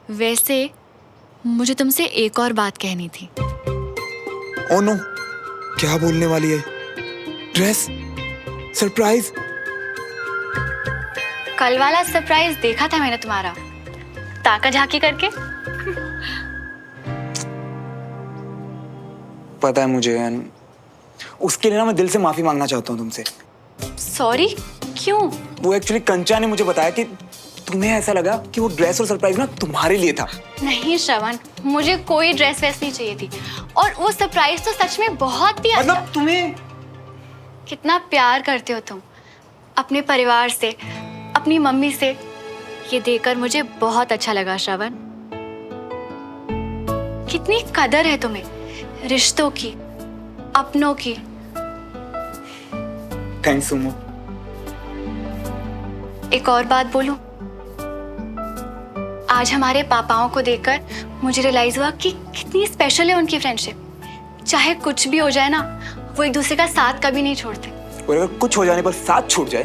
वैसे मुझे तुमसे एक और बात कहनी थी। ओ नो, क्या बोलने वाली है? ड्रेस? सरप्राइज? कल वाला सरप्राइज देखा था मैंने तुम्हारा, ताका झाकी करके। पता है मुझे, उसके लिए ना मैं दिल से माफी मांगना चाहता हूँ तुमसे। सॉरी? क्यों? वो एक्चुअली कंचा ने मुझे बताया कि तुम्हें ऐसा लगा कि वो ड्रेस और सरप्राइज ना तुम्हारे लिए था। नहीं श्रवण, मुझे कोई ड्रेस वैस नहीं चाहिए थी, और वो सरप्राइज तो सच में बहुत ही अच्छा। मतलब तुम्हें कितना प्यार करते हो तुम अपने परिवार से, अपनी मम्मी से। ये देखकर मुझे बहुत अच्छा लगा श्रवण। कितनी कदर है तुम्हें रिश्तों की, अपनों की। Thanks Sumo. एक और बात बोलूं, आज हमारे पापाओं को देखकर मुझे रियलाइज हुआ कि कितनी स्पेशल है उनकी फ्रेंडशिप। चाहे कुछ भी हो जाए ना, वो एक दूसरे का साथ कभी नहीं छोड़ते। और अगर कुछ हो जाने पर साथ छूट जाए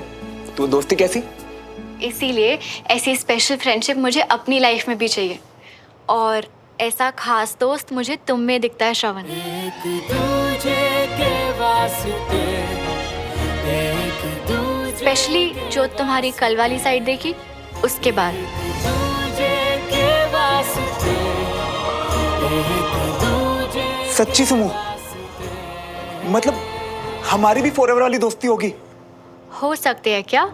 तो दोस्ती कैसी? इसीलिए ऐसी स्पेशल फ्रेंडशिप मुझे अपनी लाइफ में भी चाहिए, और ऐसा खास दोस्त मुझे तुम में दिखता है श्रवण। स्पेशली जो तुम्हारी कल वाली साइड देखी, उसके बाद। सच्ची सुमो? मतलब हमारी भी फॉरएवर वाली दोस्ती होगी? हो सकते हैं क्या?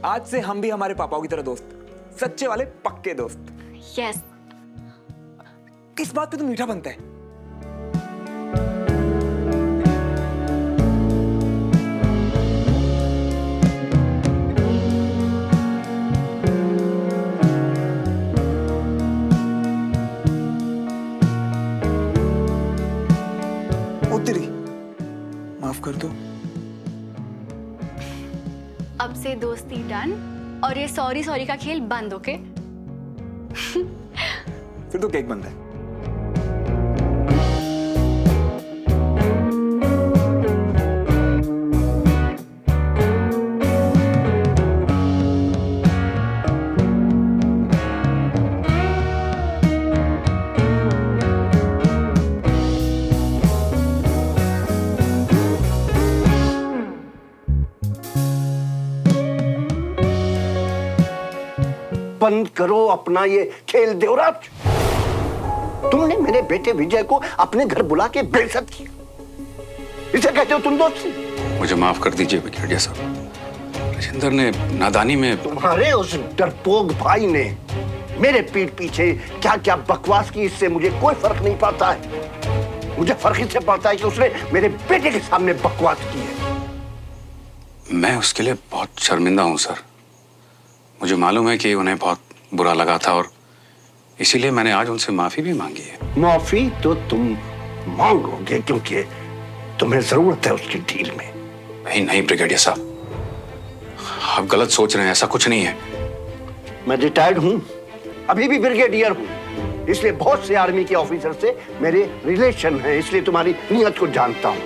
आज से हम भी हमारे पापाओं की तरह दोस्त, सच्चे वाले पक्के दोस्त। यस। किस बात पे तो मीठा बनता है? ओ तेरी, माफ कर दो। अब से दोस्ती डन, और ये सॉरी सॉरी का खेल बंद। ओके? फिर तो केक बनता है। बंद करो अपना ये खेल देवराज। तुमने मेरे बेटे विजय को अपने घर बुला के बेइज्जत किया। इसे कहते हो तुम दोस्ती? मुझे माफ कर दीजिए ब्रिगेडियर साहब, राजेंद्र ने नादानी में। तुम्हारे उस डरपोक भाई ने मेरे पीठ पीछे क्या क्या बकवास की, इससे मुझे कोई फर्क नहीं पड़ता है। मुझे फर्क इससे पड़ता है कि उसने मेरे बेटे के सामने बकवास की है। मैं उसके लिए बहुत शर्मिंदा हूं सर। मुझे मालूम है कि उन्हें बहुत बुरा लगा था, और इसीलिए मैंने आज उनसे माफी भी मांगी है। माफी तो तुम मांगोगे क्योंकि तुम्हें जरूरत है उसकी डील में। नहीं नहीं ब्रिगेडियर साहब, आप गलत सोच रहे हैं, ऐसा कुछ नहीं है। मैं रिटायर्ड हूं, अभी भी ब्रिगेडियर हूं, इसलिए बहुत से आर्मी के ऑफिसर से मेरे रिलेशन है, इसलिए तुम्हारी नीयत को जानता हूं।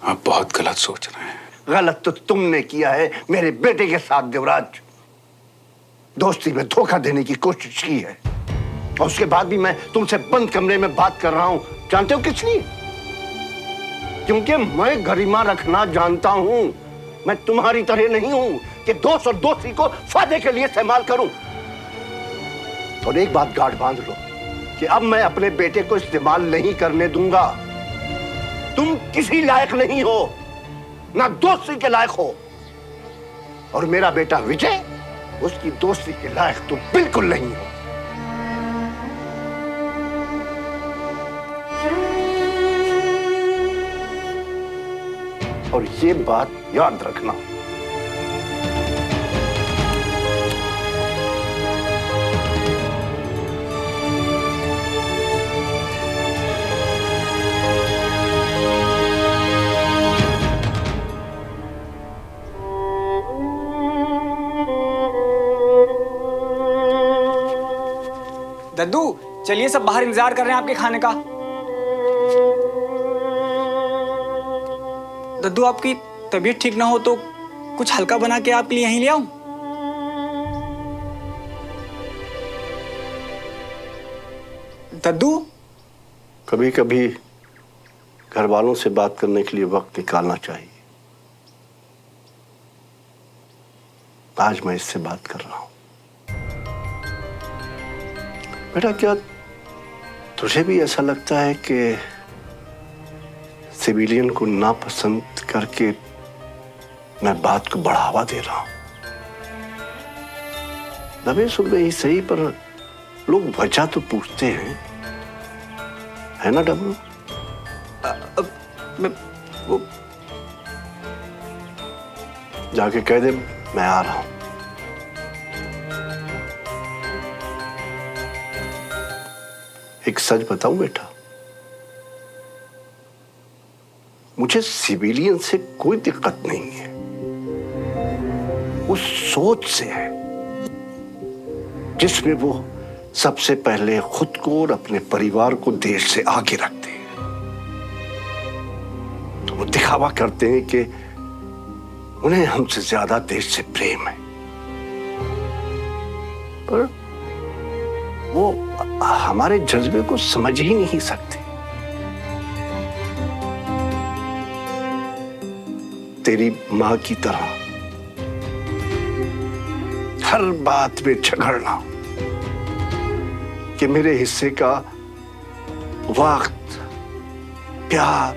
आप बहुत गलत सोच रहे हैं। गलत तो तुमने किया है मेरे बेटे के साथ देवराज। दोस्ती में धोखा देने की कोशिश की है, और उसके बाद भी मैं तुमसे बंद कमरे में बात कर रहा हूं। जानते हो किस लिए? क्योंकि मैं गरिमा रखना जानता हूं। मैं तुम्हारी तरह नहीं हूं कि दोस्त और दोस्ती को फायदे के लिए इस्तेमाल करूं। और एक बात गांठ बांध लो कि अब मैं अपने बेटे को इस्तेमाल नहीं करने दूंगा। तुम किसी लायक नहीं हो, ना दोस्ती के लायक हो, और मेरा बेटा विजय उसकी दोस्ती के लायक तो बिल्कुल नहीं हो। और ये बात याद रखना। दद्दू चलिए, सब बाहर इंतजार कर रहे हैं आपके खाने का। दद्दू आपकी तबीयत ठीक ना हो तो कुछ हल्का बना के आपके लिए यहीं ले आऊं? दद्दू कभी कभी घर वालों से बात करने के लिए वक्त निकालना चाहिए। आज मैं इससे बात कर रहा हूं। बेटा, क्या तुझे भी ऐसा लगता है कि सिविलियन को नापसंद करके मैं बात को बढ़ावा दे रहा हूं? दबे सुबह ही सही, पर लोग वजह तो पूछते हैं, है ना डब्लू? वो जाके कह दे मैं आ रहा हूं। एक सच बताऊं बेटा, मुझे सिविलियन से कोई दिक्कत नहीं है, उस सोच से है जिसमें वो सबसे पहले खुद को और अपने परिवार को देश से आगे रखते हैं। तो वो दिखावा करते हैं कि उन्हें हमसे ज्यादा देश से प्रेम है, पर वो हमारे जज्बे को समझ ही नहीं सकते। तेरी मां की तरह हर बात में झगड़ना कि मेरे हिस्से का वक्त, प्यार,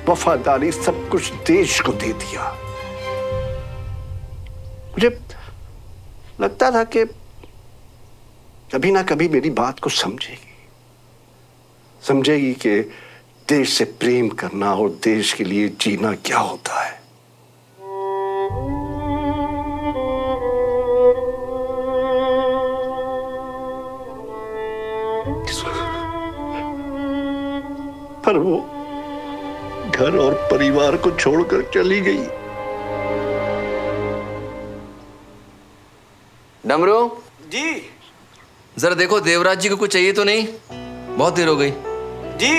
वफादारी सब कुछ देश को दे दिया। मुझे लगता था कि कभी ना कभी मेरी बात को समझेगी कि देश से प्रेम करना और देश के लिए जीना क्या होता है। पर वो घर और परिवार को छोड़कर चली गई। डमरू जी जरा देखो देवराज जी को कुछ चाहिए तो नहीं, बहुत देर हो गई। जी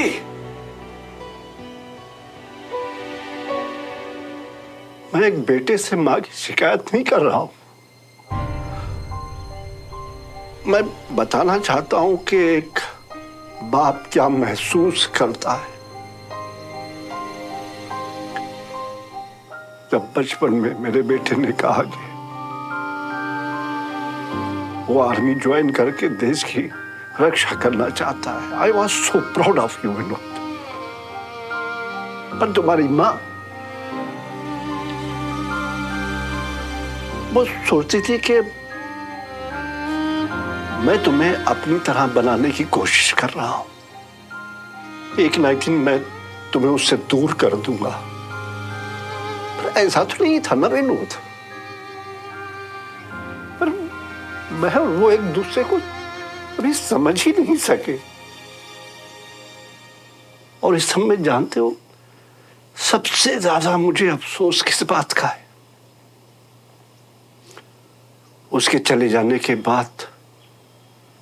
मैं एक बेटे से मां की शिकायत नहीं कर रहा हूं। मैं बताना चाहता हूं कि एक बाप क्या महसूस करता है जब बचपन में मेरे बेटे ने कहा कि वो आर्मी ज्वाइन करके देश की रक्षा करना चाहता है। I was so proud of you Vinod. पर तुम्हारी मां वो सोचती थी कि मैं तुम्हें अपनी तरह बनाने की कोशिश कर रहा हूं, एक ना एक दिन मैं तुम्हें उससे दूर कर दूंगा। पर ऐसा तो नहीं था ना विनोद। पर मैं और वो एक दूसरे को अभी समझ ही नहीं सके। और इस सब में जानते हो सबसे ज्यादा मुझे अफसोस किस बात का है? उसके चले जाने के बाद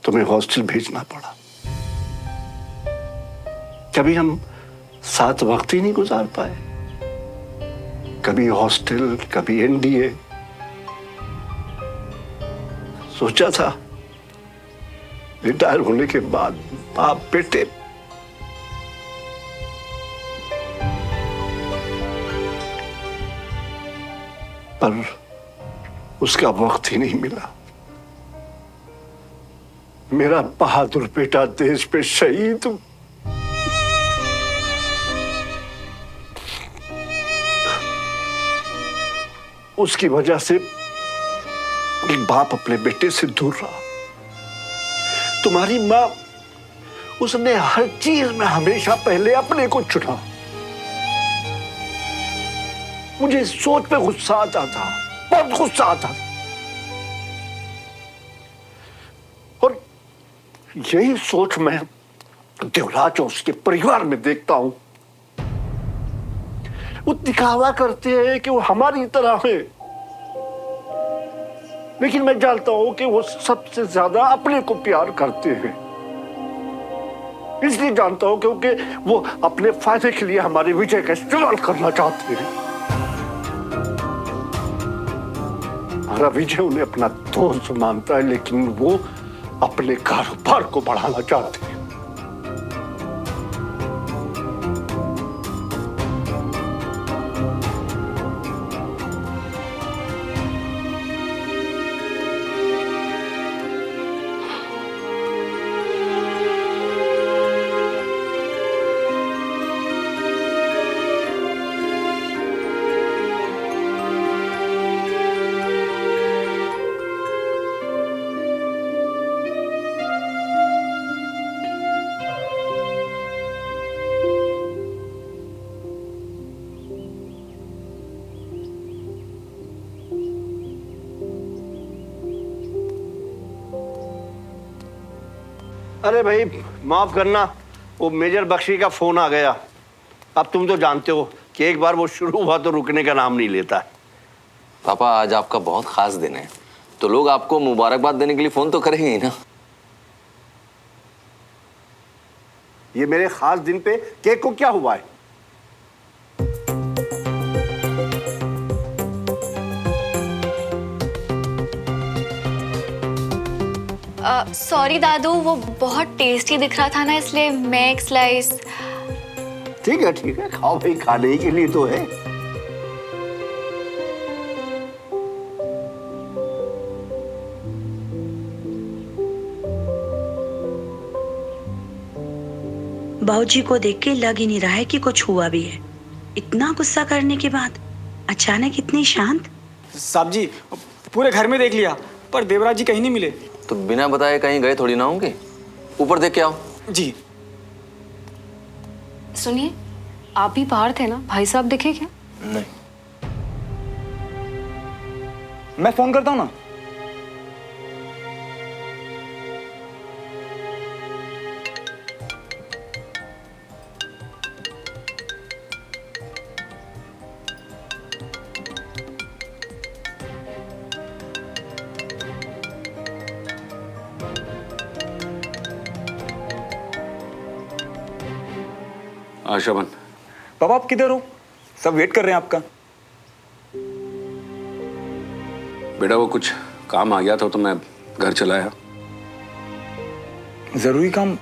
तुम्हें हॉस्टल भेजना पड़ा। कभी हम साथ वक्त ही नहीं गुजार पाए, कभी हॉस्टल, कभी एनडीए। सोचा था रिटायर होने के बाद बाप बेटे पर उसका वक्त ही नहीं मिला। मेरा बहादुर बेटा देश पे शहीद। उसकी वजह से एक बाप अपने बेटे से दूर रहा। तुम्हारी मां, उसने हर चीज में हमेशा पहले अपने को चुना। मुझे इस सोच पे गुस्सा आता था, बहुत गुस्सा आता था। और यही सोच मैं देवराज और उसके परिवार में देखता हूं। वो दिखावा करते हैं कि वो हमारी तरह है, लेकिन मैं जानता हूं कि वो सबसे ज्यादा अपने को प्यार करते हैं। इसलिए जानता हूं क्योंकि वो अपने फायदे के लिए हमारे विजय का इस्तेमाल करना चाहते हैं। हमारा विजय उन्हें अपना दोस्त मानता है, लेकिन वो अपने कारोबार को बढ़ाना चाहते हैं। अरे भाई माफ करना, वो मेजर बख्शी का फोन आ गया। अब तुम तो जानते हो कि एक बार वो शुरू हुआ तो रुकने का नाम नहीं लेता। पापा आज आपका बहुत खास दिन है, तो लोग आपको मुबारकबाद देने के लिए फोन तो करेंगे ही ना। ये मेरे खास दिन पे केक को क्या हुआ है? सॉरी दादू, वो बहुत टेस्टी दिख रहा था ना, इसलिए मैं एक स्लाइस। ठीक है, खाओ भाई, खाने ही के लिए तो है। बाबूजी को देख के लग ही नहीं रहा है कि कुछ हुआ भी है। इतना गुस्सा करने के बाद अचानक इतनी शांत। साहब जी, पूरे घर में देख लिया पर देवराज जी कहीं नहीं मिले। तो बिना बताए कहीं गए थोड़ी ना होंगे। ऊपर देख के आओ। जी। सुनिए, आप भी बाहर थे ना, भाई साहब दिखे क्या? नहीं। मैं फोन करता हूँ ना। आशाबन, पापा आप किधर हो? सब वेट कर रहे हैं आपका। बेटा वो कुछ काम आ गया था तो मैं घर चला आया। जरूरी काम?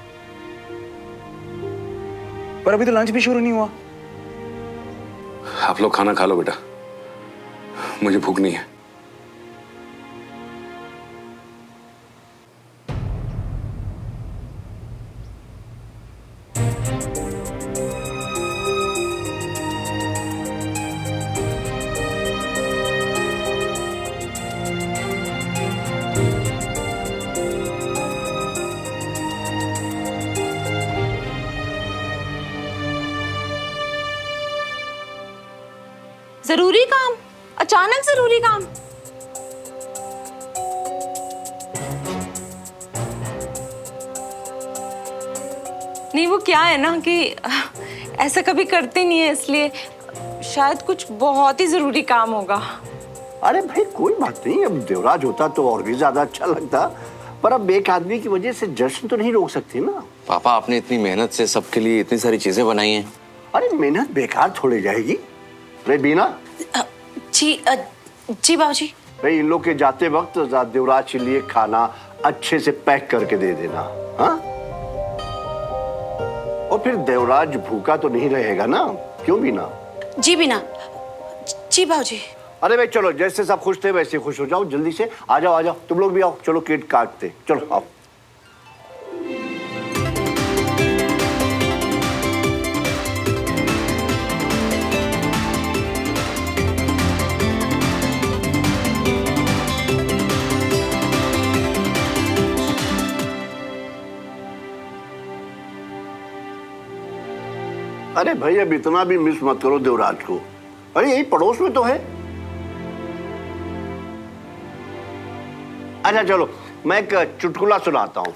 पर अभी तो लंच भी शुरू नहीं हुआ। आप लोग खाना खा लो बेटा, मुझे भूख नहीं है। जरूरी काम? अचानक जरूरी काम? नहीं, वो क्या है ना कि ऐसा कभी करते नहीं है, इसलिए शायद कुछ बहुत ही जरूरी काम होगा। अरे भाई कोई बात नहीं, अब देवराज होता तो और भी ज्यादा अच्छा लगता, पर अब एक आदमी की वजह से जश्न तो नहीं रोक सकती ना। पापा आपने इतनी मेहनत से सबके लिए इतनी सारी चीजें बनाई हैं। अरे मेहनत बेकार थोड़ी जाएगी। रे बीना। जी बाबूजी। भाई इन लोग के जाते वक्त देवराज के लिए खाना अच्छे से पैक करके दे देना। हाँ, और फिर देवराज भूखा तो नहीं रहेगा ना, क्यों बीना? जी बिना। जी बाबूजी। अरे भाई चलो, जैसे सब खुश थे वैसे खुश हो जाओ। जल्दी से आ जाओ, तुम लोग भी आओ। चलो केक काटते, चलो आओ। अरे भाई अब इतना भी मिस मत करो देवराज को। अरे यही पड़ोस में तो है। अच्छा चलो, मैं एक चुटकुला सुनाता हूं।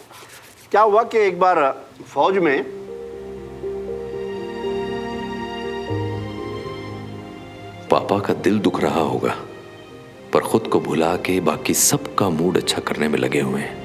क्या हुआ कि एक बार फौज में पापा का दिल दुख रहा होगा, पर खुद को भुला के बाकी सबका मूड अच्छा करने में लगे हुए हैं।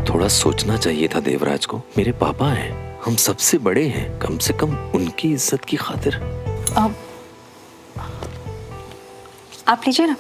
थोड़ा सोचना चाहिए था देवराज को। मेरे पापा हैं, हम सबसे बड़े हैं, कम से कम उनकी इज्जत की खातिर। आप लीजिए ना।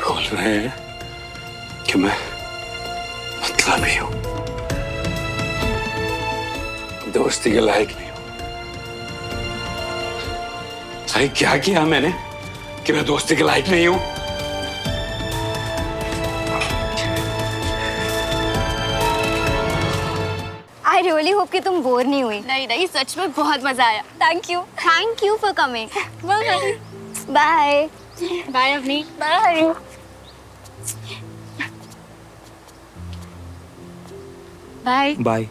बोल रहे हैं कि मैं मतलबी हूं, दोस्ती के लायक नहीं हूं। भाई क्या किया मैंने कि मैं दोस्ती के लायक नहीं हूं? आई रियली होप कि तुम बोर नहीं हुई। नहीं नहीं, सच में बहुत मजा आया। Thank you for coming. Bye bye Avni. Bye. Bye bye.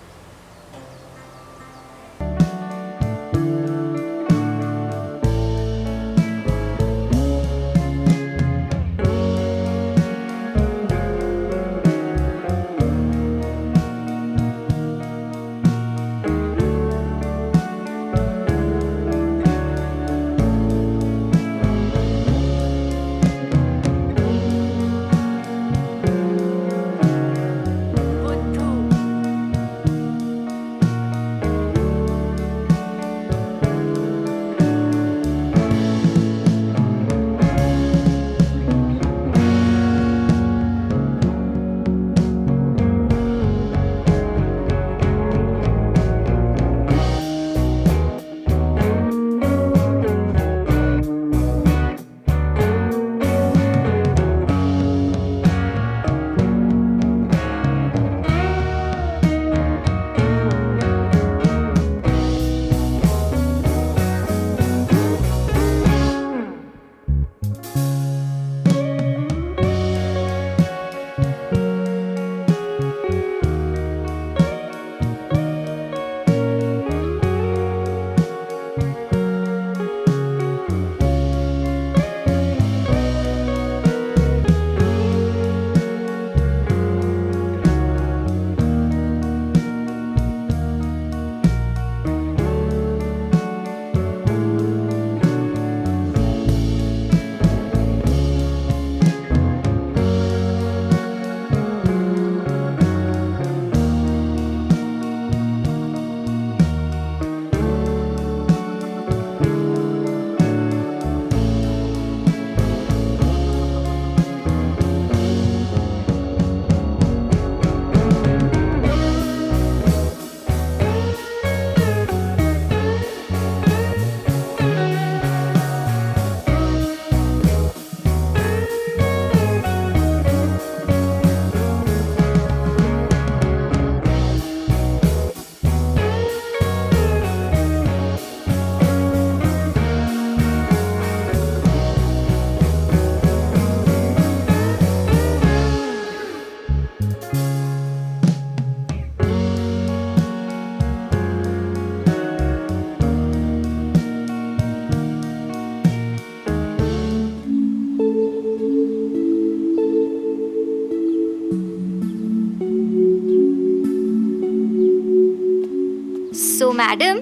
तो मैडम,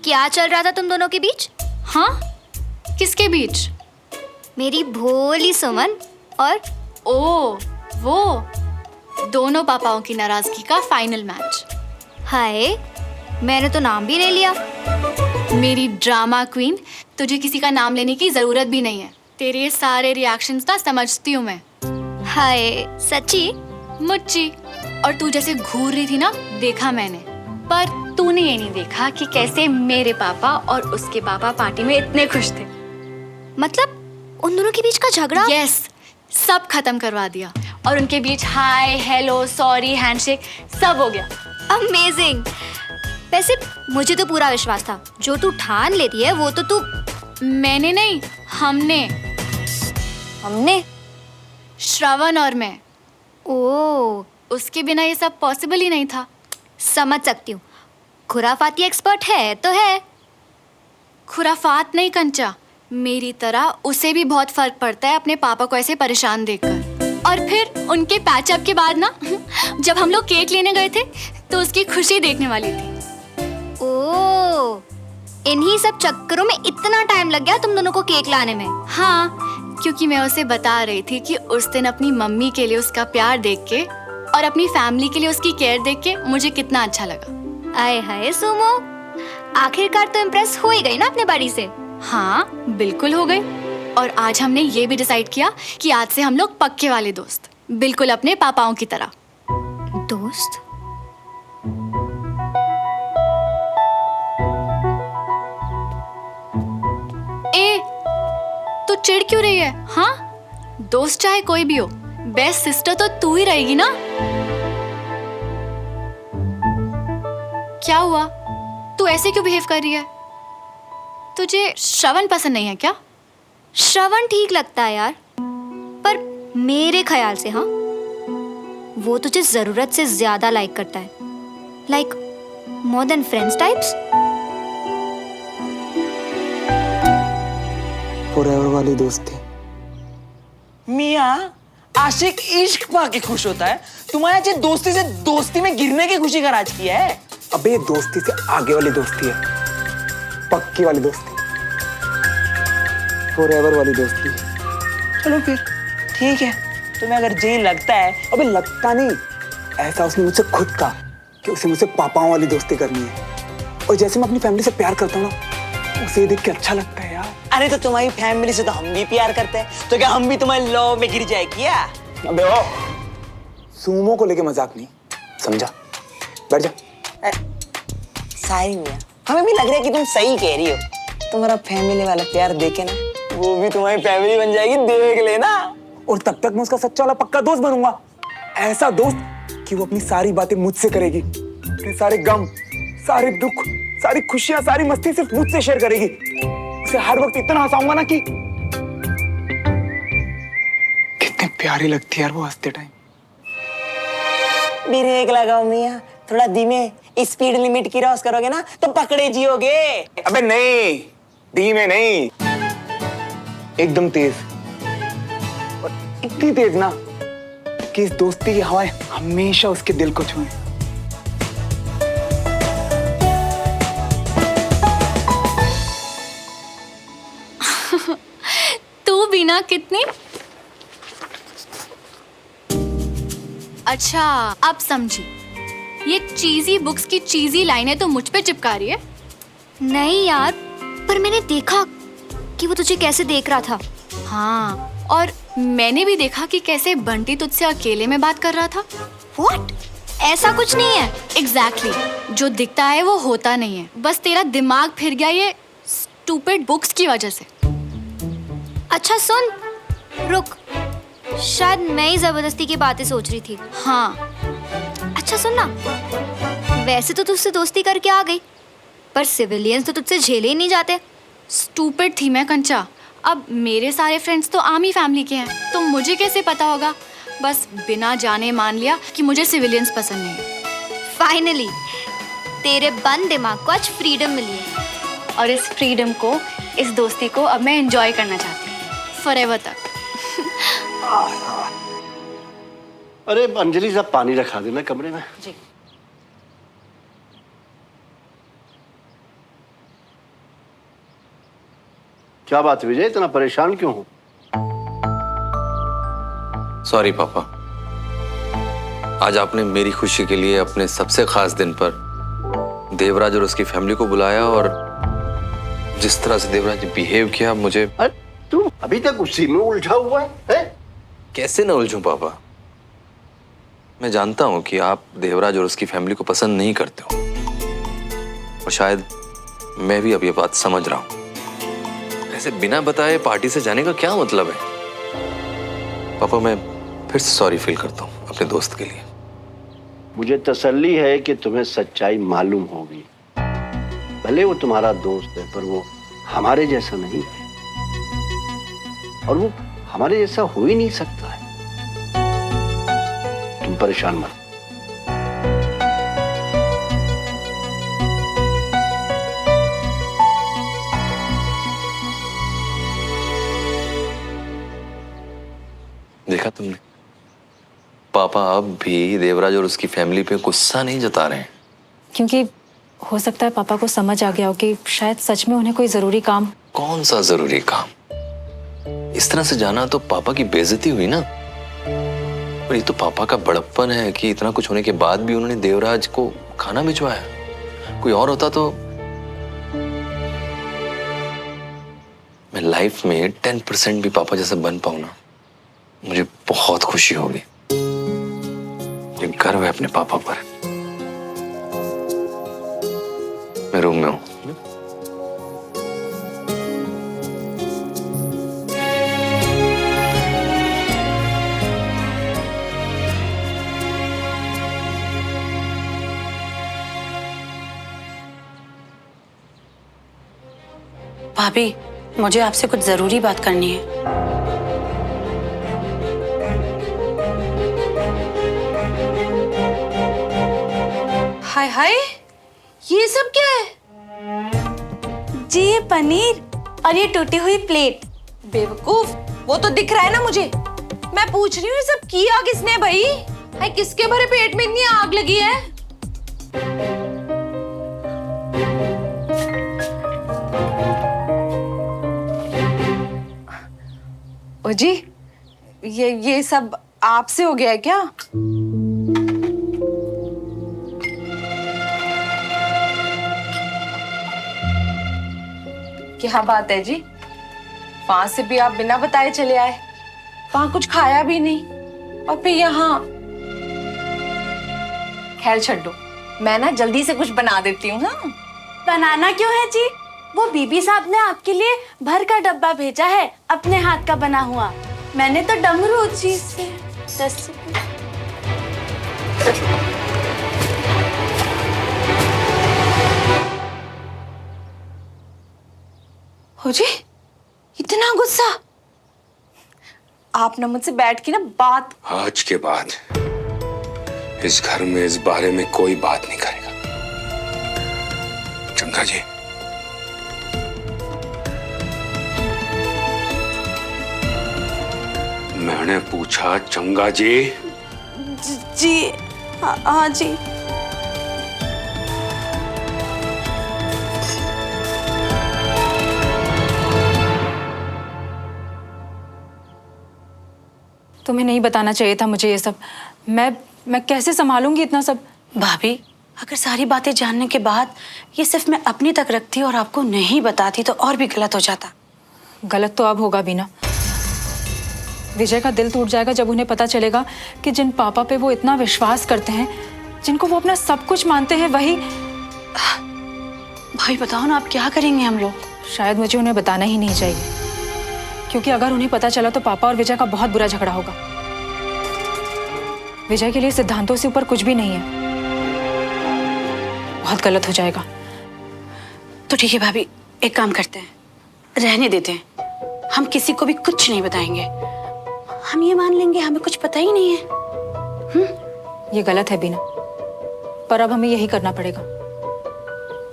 क्या चल रहा था तुम दोनों के बीच? हाँ, किसके बीच? मेरी भोली सुमन और वो दोनों पापाओं की नाराजगी का फाइनल मैच। हाय, मैंने तो नाम भी ले लिया। मेरी ड्रामा क्वीन, तुझे किसी का नाम लेने की जरूरत भी नहीं है। तेरे ये सारे रिएक्शंस ना समझती हूँ मैं। हाय सच्ची? मुच्ची। और तू जैसे घूर रही थी ना, देखा मैंने। पर तूने ये नहीं देखा कि कैसे मेरे पापा और उसके पापा पार्टी में इतने खुश थे। मतलब उन दोनों के बीच का झगड़ा? यस, सब खत्म करवा दिया और उनके बीच हाय, हेलो, सॉरी, हैंडशेक सब हो गया। अमेजिंग। वैसे मुझे तो पूरा विश्वास था, जो तू ठान लेती है वो तो तू। मैंने नहीं, हमने। हमने? श्रवण और मैं। ओ, उसके बिना ये सब पॉसिबल ही नहीं था। समझ सकती हूँ, खुराफाती एक्सपर्ट है तो है। खुराफात नहीं कंचा, मेरी तरह उसे भी बहुत फर्क पड़ता है अपने पापा को ऐसे परेशान देखकर। और फिर उनके पैचअप के बाद ना, जब हम लोग केक लेने गए थे तो उसकी खुशी देखने वाली थी। ओ, इन्हीं सब चक्करों में इतना टाइम लग गया तुम दोनों को केक लाने में? हाँ, क्योंकि मैं उसे बता रही थी कि उस दिन अपनी मम्मी के लिए उसका प्यार देख के और अपनी फैमिली के लिए उसकी केयर देख के मुझे कितना अच्छा लगा। आए हाय सुमो, आखिरकार तो इम्प्रेस हो ही गई ना अपने बड़ी से। हाँ, बिल्कुल हो गई। और आज हमने ये भी डिसाइड किया कि आज से हम लोग पक्के वाले दोस्त, बिल्कुल अपने पापाओं की तरह। दोस्त? तो चिढ़ क्यों रही है? हाँ, दोस्त चाहे कोई भी हो, बेस्ट सिस्टर तो तू ही रहेगी ना। क्या हुआ? तू ऐसे क्यों बिहेव कर रही है? तुझे श्रवण पसंद नहीं है क्या? श्रवण ठीक लगता है यार, पर मेरे ख्याल से हाँ, वो तुझे जरूरत से ज्यादा लाइक करता है। Like more than friends types. Forever वाली दोस्ती। मियाँ, आशिक इश्क पाके खुश होता है, तुम्हारे दोस्ती से दोस्ती में गिरने की खुशी का राज किया है। अबे दोस्ती से आगे वाली दोस्ती है, पक्की वाली दोस्ती, फॉरएवर वाली दोस्ती। चलो फिर ठीक है, तुम्हें अगर जे लगता है। अबे लगता नहीं, ऐसा उसने मुझसे खुद कहा कि उसे मुझसे पापाओं वाली दोस्ती करनी है। और जैसे मैं अपनी फैमिली से प्यार करता हूँ ना, उसे देख के अच्छा लगता है यार। अरे तो तुम्हारी फैमिली से तो हम भी प्यार करते हैं, तो क्या हम भी तुम्हारे लव में गिर जाए क्या? अबे ओ, सुमो को लेके मजाक नहीं, समझा? बैठ जा। सारी मियाँ, हमें भी लग रहा है कि तुम सही कह रही हो। तुम्हारा फैमिली वाला प्यार देखे ना, वो भी तुम्हारी फैमिली बन जाएगी, देख लेना। और तब तक मैं उसका सच्चा वाला पक्का दोस्त बनूंगा। ऐसा दोस्त कि वो अपनी सारी बातें मुझसे करेगी, अपने सारे गम, सारे दुख, सारी खुशियां, सारी मस्ती सिर्फ मुझसे शेयर करेगी। उसे हर वक्त इतना हंसाऊंगा ना कि कितनी प्यारी लगती है यार वो हंसते टाइम। ब्रेक लगाओ मियाँ, थोड़ा धीमे। स्पीड लिमिट की क्रॉस करोगे ना तो पकड़े जियोगे। अबे नहीं, धीमे नहीं, एकदम तेज। और इतनी तेज ना कि इस दोस्ती की हवाएं हमेशा उसके दिल को छुएं। तू बिना कितनी। अच्छा, अब समझी। ये चीजी बुक्स की चीजी लाइनें तो मुझ पे चिपका रही है। नहीं यार, पर मैंने देखा कि वो तुझे कैसे देख रहा था। हाँ, और मैंने भी देखा कि कैसे बंटी तुझसे अकेले में बात कर रहा था। What? ऐसा कुछ नहीं है। Exactly. जो दिखता है वो होता नहीं है, बस तेरा दिमाग फिर गया ये स्टूपिड बुक्स की वजह से। अच्छा सुन, रुक, शायद मैं ही जबरदस्ती की बातें सोच रही थी। हाँ। अच्छा सुन ना, वैसे तो तुझसे दोस्ती करके आ गई, पर सिविलियंस तो तुझसे झेले ही नहीं जाते। स्टूपिड थी मैं कंचा। अब मेरे सारे फ्रेंड्स तो आर्मी फैमिली के हैं, तो मुझे कैसे पता होगा? बस बिना जाने मान लिया कि मुझे सिविलियंस पसंद नहीं। फाइनली तेरे बंद दिमाग को आज फ्रीडम मिली है, और इस फ्रीडम को, इस दोस्ती को अब मैं एंजॉय करना चाहती हूँ, फॉरएवर तक। अरे अंजलि, सब पानी रखा देना कमरे में। जी। क्या बात विजय, इतना परेशान क्यों हो? सॉरी पापा, आज आपने मेरी खुशी के लिए अपने सबसे खास दिन पर देवराज और उसकी फैमिली को बुलाया और जिस तरह से देवराज ने बिहेव किया, मुझे अरे तू अभी तक उसी में उलझा हुआ है? कैसे न उलझूं पापा। मैं जानता हूं कि आप देवराज और उसकी फैमिली को पसंद नहीं करते हो, और शायद मैं भी अब ये बात समझ रहा हूं। ऐसे बिना बताए पार्टी से जाने का क्या मतलब है? पापा मैं फिर से सॉरी फील करता हूं अपने दोस्त के लिए। मुझे तसल्ली है कि तुम्हें सच्चाई मालूम होगी। भले वो तुम्हारा दोस्त है, पर वो हमारे जैसा नहीं है, और वो हमारे जैसा हो ही नहीं सकता है। तुम परेशान मत। देखा तुमने, पापा अब भी देवराज और उसकी फैमिली पे गुस्सा नहीं जता रहे हैं। क्योंकि हो सकता है पापा को समझ आ गया हो कि शायद सच में उन्हें कोई जरूरी काम। कौन सा जरूरी काम? इस तरह से जाना तो पापा की बेइज्जती हुई ना। और ये तो पापा का बड़प्पन है कि इतना कुछ होने के बाद भी उन्होंने देवराज को खाना भिजवाया। कोई और होता तो मैं लाइफ में 10% भी पापा जैसा बन पाऊं ना, मुझे बहुत खुशी होगी। मुझे गर्व है अपने पापा पर। मैं रूम में हूं। भाभी, मुझे आपसे कुछ जरूरी बात करनी है। हाय हाय, ये सब क्या है? जी ये पनीर और ये टूटी हुई प्लेट। बेवकूफ, वो तो दिख रहा है ना मुझे। मैं पूछ रही हूँ ये सब किया किसने भाई? हाय, किसके भरे पेट में इतनी आग लगी है? ओ जी, ये सब आपसे हो गया है क्या? क्या बात है जी, वहां से भी आप बिना बताए चले आए, वहां कुछ खाया भी नहीं, और फिर यहाँ। खैर छोड़ो, मैं ना जल्दी से कुछ बना देती हूँ। हाँ, बनाना क्यों है जी? वो बीबी साहब ने आपके लिए भर का डब्बा भेजा है, अपने हाथ का बना हुआ। मैंने तो डमरू जी से 10 हो जी, इतना गुस्सा? आप ना मुझसे बैठ के ना बात। आज के बाद इस घर में इस बारे में कोई बात नहीं करेगा। चंगा जी, मैंने पूछा चंगा जी। जी हाँ जी। तुम्हें नहीं बताना चाहिए था मुझे ये सब। मैं कैसे संभालूंगी इतना सब? भाभी, अगर सारी बातें जानने के बाद ये सिर्फ मैं अपनी तक रखती और आपको नहीं बताती तो और भी गलत हो जाता। गलत तो अब होगा भी ना। विजय का दिल टूट जाएगा जब उन्हें पता चलेगा कि जिन पापा पे वो इतना विश्वास करते हैं, जिनको वो अपना सब कुछ मानते हैं, वही। भाई बताओ ना, आप क्या करेंगे हम लोग? शायद मुझे उन्हें बताना ही नहीं चाहिए, क्योंकि अगर उन्हें पता चला तो पापा और विजय का बहुत बुरा झगड़ा होगा। विजय के लिए सिद्धांतों से ऊपर कुछ भी नहीं है। बहुत गलत हो जाएगा। तो ठीक है भाभी, एक काम करते हैं, रहने देते हैं। हम किसी को भी कुछ नहीं बताएंगे। हम ये मान लेंगे हमें कुछ पता ही नहीं है। ये गलत है बीना, पर अब हमें यही करना पड़ेगा।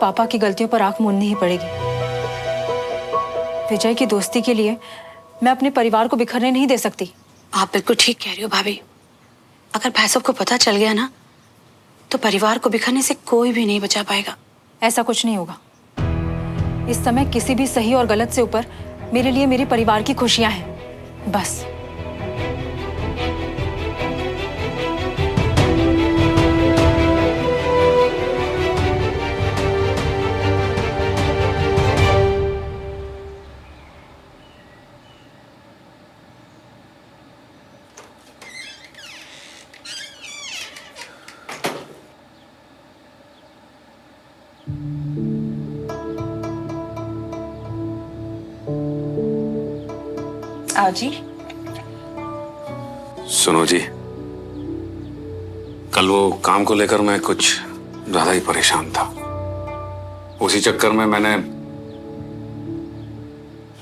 पापा की गलतियों पर आंख मूंदनी ही पड़ेगी। विजय की दोस्ती के लिए मैं अपने परिवार को बिखरने नहीं दे सकती। आप बिल्कुल ठीक कह रही हो भाभी। अगर भाई साहब को पता चल गया ना, तो परिवार को बिखरने से कोई भी नहीं बचा पाएगा। ऐसा कुछ नहीं होगा। इस समय किसी भी सही और गलत से ऊपर मेरे लिए मेरे परिवार की खुशियां हैं, बस। आओ जी। सुनो जी, कल वो काम को लेकर मैं कुछ ज्यादा ही परेशान था। उसी चक्कर में मैंने,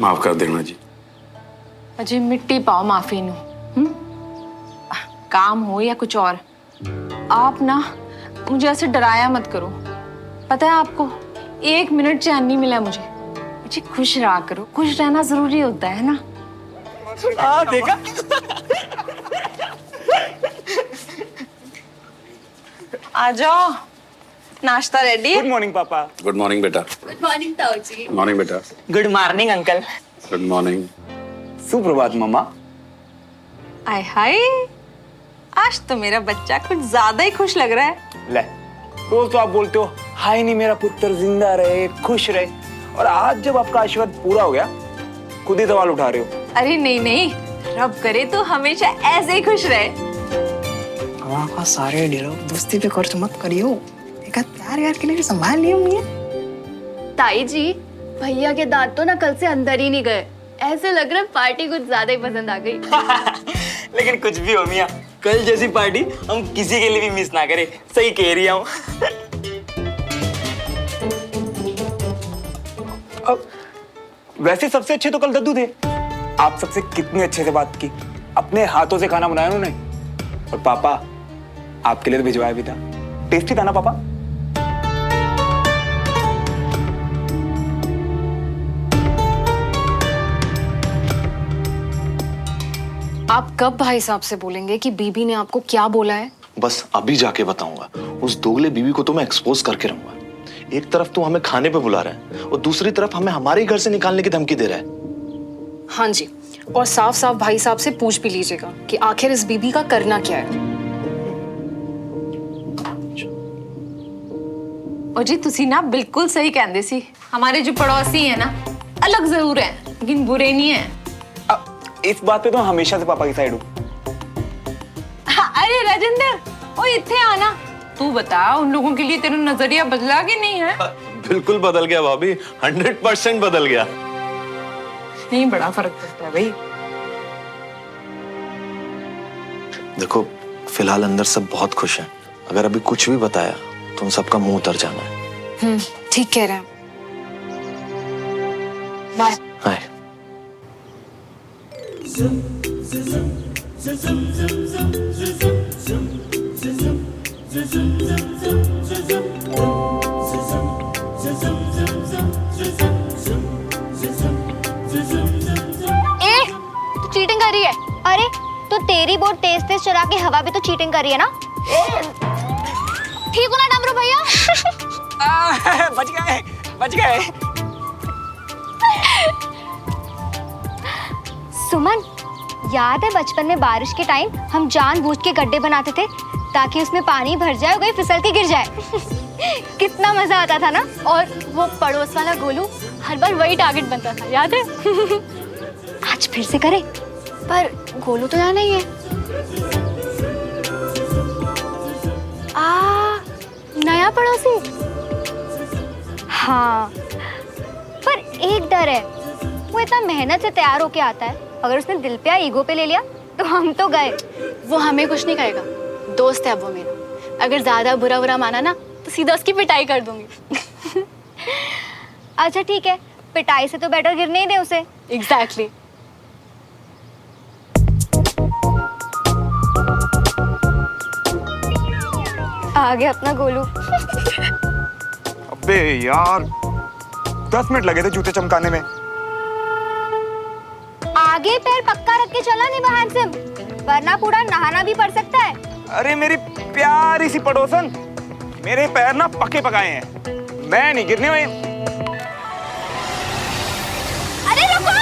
माफ कर देना जी। अजय मिट्टी पाओ माफी नु। काम हो या कुछ और, आप ना मुझे ऐसे डराया मत करो। पता है आपको, 1 मिनट चैन नहीं मिला मुझे। मुझे खुश रहा करो, खुश रहना जरूरी होता है ना। देखा। आ जाओ, नाश्ता रेडी है। गुड मॉर्निंग पापा। गुड मॉर्निंग बेटा। गुड मॉर्निंग ताऊ जी। मॉर्निंग बेटा। Good morning uncle. Good morning. सुप्रभात मम्मा। आय हाय, आज तो मेरा बच्चा कुछ ज्यादा ही खुश लग रहा है। ले, रोज तो आप बोलते हो हाय नहीं मेरा पुत्र जिंदा रहे, खुश रहे, और आज जब आपका आशीर्वाद पूरा हो गया खुद ही सवाल उठा रहे हो। अरे नहीं नहीं, रब करे तो हमेशा ऐसे ही खुश रहे। का सारे ढेरों दोस्ती पे खर्च मत करियो। देखा प्यार यार के लिए संभाल लियो मुझे। ताई जी, भैया के दांत तो ना कल से अंदर ही नहीं गए। ऐसे लग रहा है पार्टी कुछ ज्यादा ही पसंद आ गई। लेकिन कुछ भी हो मियां, कल जैसी पार्टी हम किसी के लिए भी मिस ना करें। सही कह रही हूँ। वैसे सबसे अच्छे तो कल दद्दू थे। आप सबसे कितने अच्छे से बात की, अपने हाथों से खाना बनाया उन्होंने। और पापा, आपके लिए तो भिजवाया भी था। टेस्टी था ना पापा? आप कब भाई साहब से बोलेंगे कि बीबी ने आपको क्या बोला है? बस अभी जाके बताऊंगा। उस दोगले बीवी को तो मैं एक्सपोज करके रहूंगा। एक तरफ तो हमें खाने पे बुला रहा है और दूसरी तरफ हमें हमारे ही घर से निकालने की धमकी दे रहा है। हाँ जी, और साफ साफ भाई साहब से पूछ भी लीजिएगा कि आखिर इस बीबी का करना क्या है। ओ जी, तुसी ना बिल्कुल सही कहंदे सी। हमारे जो पड़ोसी है ना, अलग जरूर है लेकिन बुरे नहीं है। इस बात पे तो हमेशा से पापा की साइड हूँ। अरे राजेंद्र, ओ इत्थे आना। तू बता, उन लोगों के लिए तेरा नजरिया बदला कि नहीं है? बिल्कुल बदल गया भाभी, 100% बदल गया। नहीं, बड़ा फर्क पड़ता है भाई। देखो, फिलहाल अंदर सब बहुत खुश हैं। अगर अभी कुछ भी बताया तो उन सबका मुंह उतर जाना है। ठीक कह रहे हैं। बाय। हाय। तू चीटिंग कर रही है। अरे तो तेरी बोट तेज तेज चला के हवा भी तो चीटिंग कर रही है ना। ठीक हो ना डमरू भैया? बच गए, बच गए। सुमन, याद है बचपन में बारिश के टाइम हम जानबूझ के गड्ढे बनाते थे ताकि उसमें पानी भर जाए और कोई फिसल के गिर जाए। कितना मजा आता था ना। और वो पड़ोस वाला गोलू हर बार वही टारगेट बनता था, याद है? आज फिर से करें। पर गोलू तो यहाँ नहीं है। नया पड़ोसी। हाँ, पर एक डर है। वो इतना मेहनत से तैयार होके आता है, अगर उसने दिल पे या ईगो पे ले लिया तो हम तो गए। वो हमें कुछ नहीं कहेगा, दोस्त है वो मेरा। अगर ज्यादा बुरा बुरा माना ना तो सीधा उसकी पिटाई कर दूंगी। अच्छा ठीक है, पिटाई से तो बेटर गिरने ही दे उसे। एग्जैक्टली। आ गया अपना गोलू। अबे यार, 10 मिनट लगे थे जूते चमकाने में। आगे पैर पक्का रख के चला नहीं बाहर से, वरना पूरा नहाना भी पड़ सकता है। अरे मेरी प्यारी सी पड़ोसन, मेरे पैर ना पके पकाए हैं। मैं नहीं गिरने वाली। अरे रुको।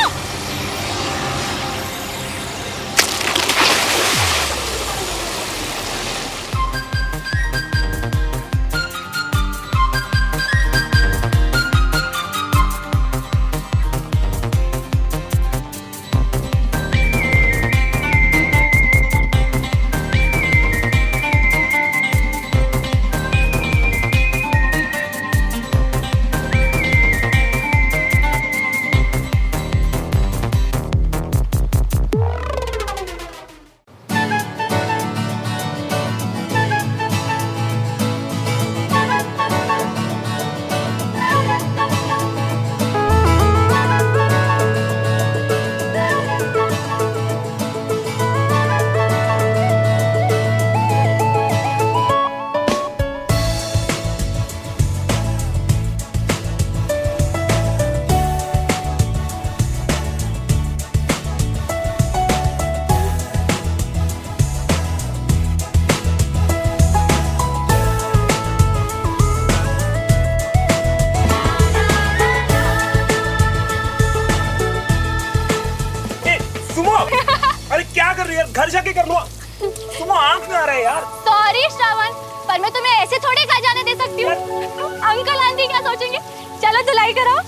अरे क्या कर रही है? घर जाके कर लो। सुनो आंख में आ रहा है यार। सॉरी श्रावण, पर मैं तुम्हें ऐसे थोड़ी घर जाने दे सकती हूँ। अंकल आंटी क्या सोचेंगे? चलो धुलाई कराओ।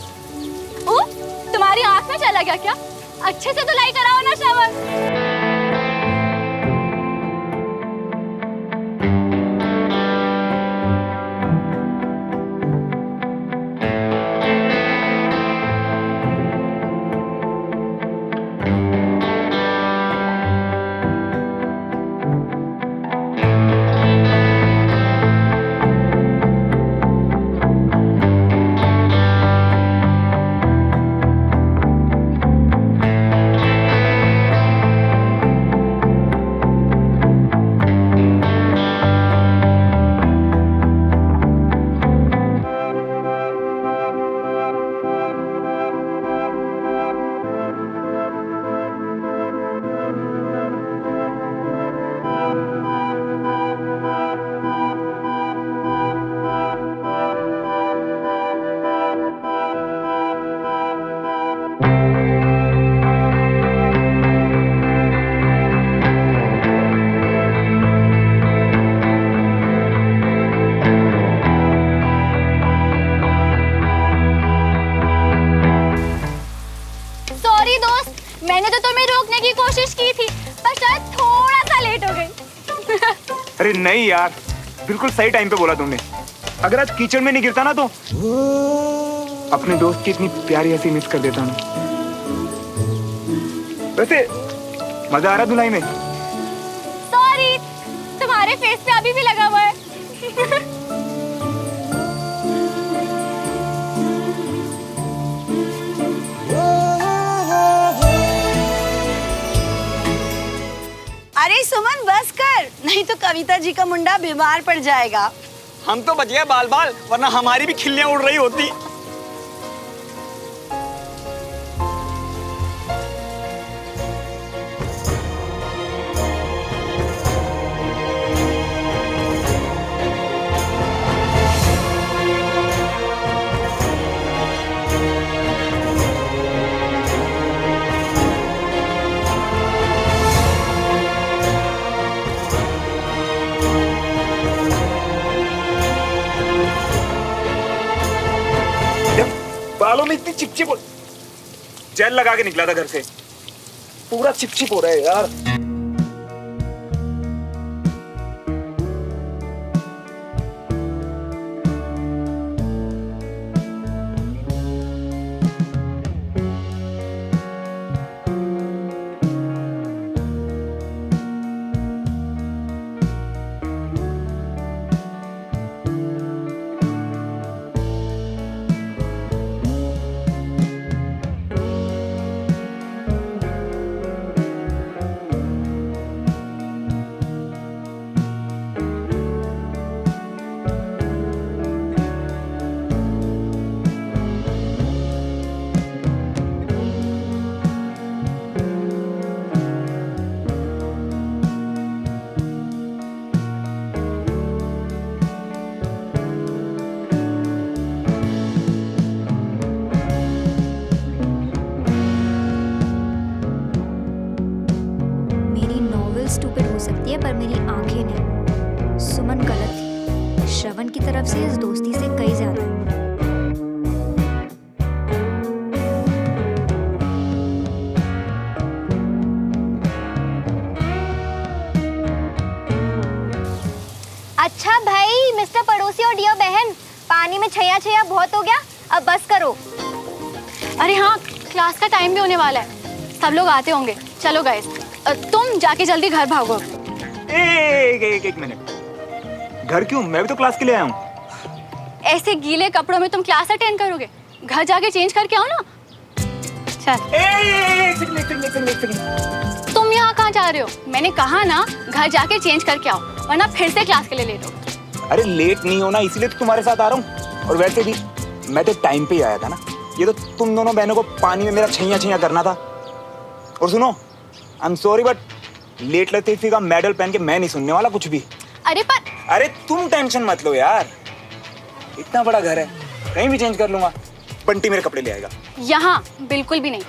ओ, तुम्हारी आंख में चला गया क्या? अच्छे से धुलाई कराओ ना श्रावण। मैंने तो तुम्हें रोकने की कोशिश की थी, पर शायद थोड़ा सा लेट हो गई। अरे नहीं यार, बिल्कुल सही टाइम पे बोला तुमने। अगर आज कीचड़ में नहीं गिरता ना तो अपने दोस्त की इतनी प्यारी हंसी मिस कर देता ना। वैसे मजा आ रहा धुलाई में? सॉरी, तुम्हारे फेस पे अभी भी लगा हुआ है। अरे सुमन बस कर, नहीं तो कविता जी का मुंडा बीमार पड़ जाएगा। हम तो बच गए बाल बाल, वरना हमारी भी खिल्लियां उड़ रही होती। बालों में इतनी चिपचिप जेल लगा के निकला था घर से, पूरा चिपचिप हो रहा है यार। स्टूपिड हो सकती है पर मेरी आंखें नहीं। सुमन गलत थी, श्रवण की तरफ से इस दोस्ती से कई ज्यादा है। अच्छा भाई मिस्टर पड़ोसी और डियर बहन, पानी में छैया छैया बहुत हो गया, अब बस करो। अरे हाँ, क्लास का टाइम भी होने वाला है, सब लोग आते होंगे। चलो गाइस, तुम जाके जल्दी घर भागो। एक मिनट, घर क्यों? मैं भी तो क्लास के लिए आया हूँ। ऐसे गीले कपड़ों में तुम क्लास अटेंड करोगे? घर जाके चेंज करके आओ ना। चल। तुम यहाँ कहाँ जा रहे हो? मैंने कहा ना घर जाके चेंज करके आओ, वरना फिर से क्लास के लिए लेट हो। अरे लेट नहीं होना इसीलिए तो तुम्हारे साथ आ रहा हूँ। और वैसे भी मैं तो टाइम पे ही आया था ना, ये तो तुम दोनों बहनों को पानी में मेरा छैया छैया करना था। और सुनो, I am sorry but late लतीफी का मेडल पहन के मैं नहीं सुनने वाला कुछ भी। अरे तुम टेंशन मत लो यार, इतना बड़ा घर है, कहीं भी चेंज कर लूंगा। बंटी मेरे कपड़े ले आएगा। यहाँ बिल्कुल भी नहीं।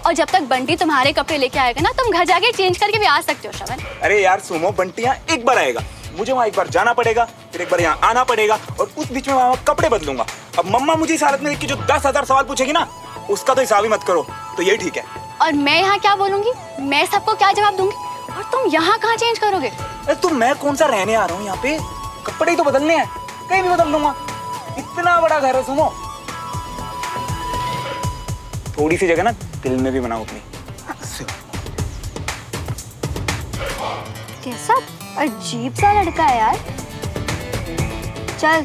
और जब तक बंटी तुम्हारे कपड़े लेके आएगा ना, तुम घर जाके चेंज करके भी आ सकते हो श्रवण। अरे यार सुमो, बंटी यहाँ एक बार आएगा, मुझे वहाँ एक बार जाना पड़ेगा, फिर एक बार यहाँ आना पड़ेगा, और उस बीच में वहाँ कपड़े बदलूंगा। अब मम्मा मुझे इस हालत में देख के जो 10,000 सवाल पूछेगी ना, उसका तो हिसाब ही मत करो। तो यही ठीक है। और मैं यहाँ क्या बोलूंगी, मैं सबको क्या जवाब दूंगी, और तुम यहाँ कहाँ चेंज करोगे? अरे तो मैं कौन सा रहने आ रहा हूँ यहाँ पे, कपड़े ही तो बदलने हैं, कहीं भी बदल दूंगा। इतना बड़ा घर है सुमो, थोड़ी सी जगह ना दिल में भी बनाओ अपनी। कैसा अजीब सा लड़का है यार। चल